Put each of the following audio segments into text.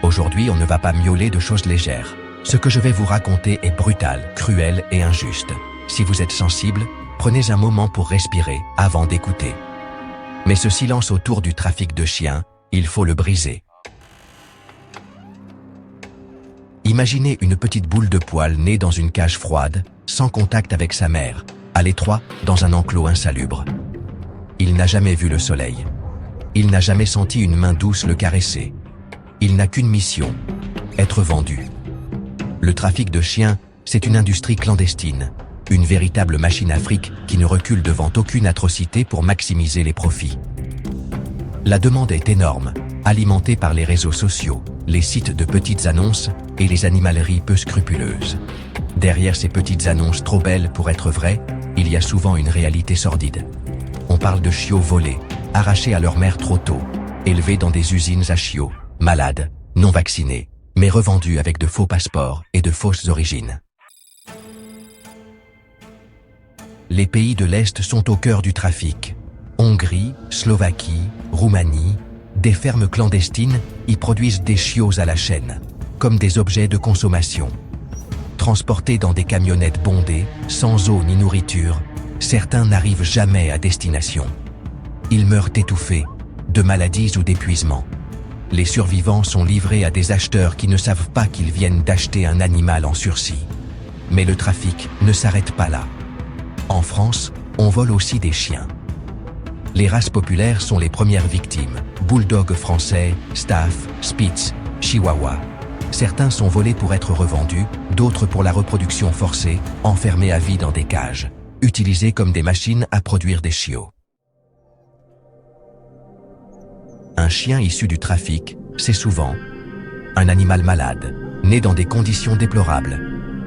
Aujourd'hui, on ne va pas miauler de choses légères. Ce que je vais vous raconter est brutal, cruel et injuste. Si vous êtes sensible, prenez un moment pour respirer avant d'écouter. Mais ce silence autour du trafic de chiens, il faut le briser. Imaginez une petite boule de poil née dans une cage froide, sans contact avec sa mère, à l'étroit, dans un enclos insalubre. Il n'a jamais vu le soleil. Il n'a jamais senti une main douce le caresser. Il n'a qu'une mission, être vendu. Le trafic de chiens, c'est une industrie clandestine, une véritable machine à fric qui ne recule devant aucune atrocité pour maximiser les profits. La demande est énorme, alimentée par les réseaux sociaux, les sites de petites annonces et les animaleries peu scrupuleuses. Derrière ces petites annonces trop belles pour être vraies, il y a souvent une réalité sordide. On parle de chiots volés, arrachés à leur mère trop tôt, élevés dans des usines à chiots, malades, non vaccinés, mais revendus avec de faux passeports et de fausses origines. Les pays de l'Est sont au cœur du trafic. Hongrie, Slovaquie, Roumanie, des fermes clandestines y produisent des chiots à la chaîne, comme des objets de consommation. Transportés dans des camionnettes bondées, sans eau ni nourriture, certains n'arrivent jamais à destination. Ils meurent étouffés, de maladies ou d'épuisement. Les survivants sont livrés à des acheteurs qui ne savent pas qu'ils viennent d'acheter un animal en sursis. Mais le trafic ne s'arrête pas là. En France, on vole aussi des chiens. Les races populaires sont les premières victimes. Bulldog français, Staff, Spitz, Chihuahua. Certains sont volés pour être revendus, d'autres pour la reproduction forcée, enfermés à vie dans des cages, utilisés comme des machines à produire des chiots. Un chien issu du trafic, c'est souvent un animal malade, né dans des conditions déplorables,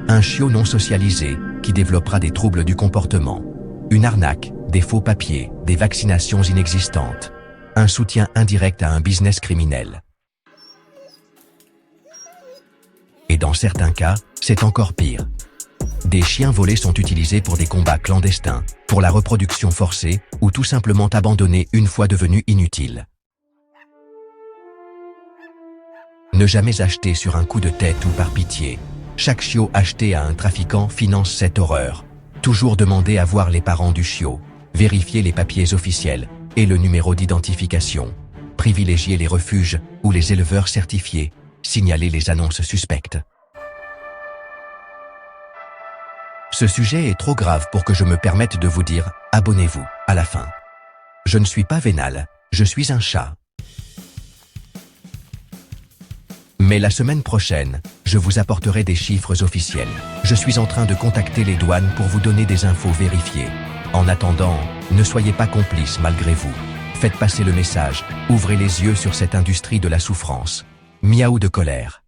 un chiot non socialisé qui développera des troubles du comportement, une arnaque, des faux papiers, des vaccinations inexistantes, un soutien indirect à un business criminel. Et dans certains cas, c'est encore pire. Des chiens volés sont utilisés pour des combats clandestins, pour la reproduction forcée ou tout simplement abandonnés une fois devenus inutiles. Ne jamais acheter sur un coup de tête ou par pitié. Chaque chiot acheté à un trafiquant finance cette horreur. Toujours demander à voir les parents du chiot, vérifier les papiers officiels et le numéro d'identification, privilégier les refuges ou les éleveurs certifiés, signaler les annonces suspectes. Ce sujet est trop grave pour que je me permette de vous dire « abonnez-vous » à la fin. Je ne suis pas vénal, je suis un chat. Mais la semaine prochaine, je vous apporterai des chiffres officiels. Je suis en train de contacter les douanes pour vous donner des infos vérifiées. En attendant, ne soyez pas complices malgré vous. Faites passer le message, ouvrez les yeux sur cette industrie de la souffrance. Miaou de colère.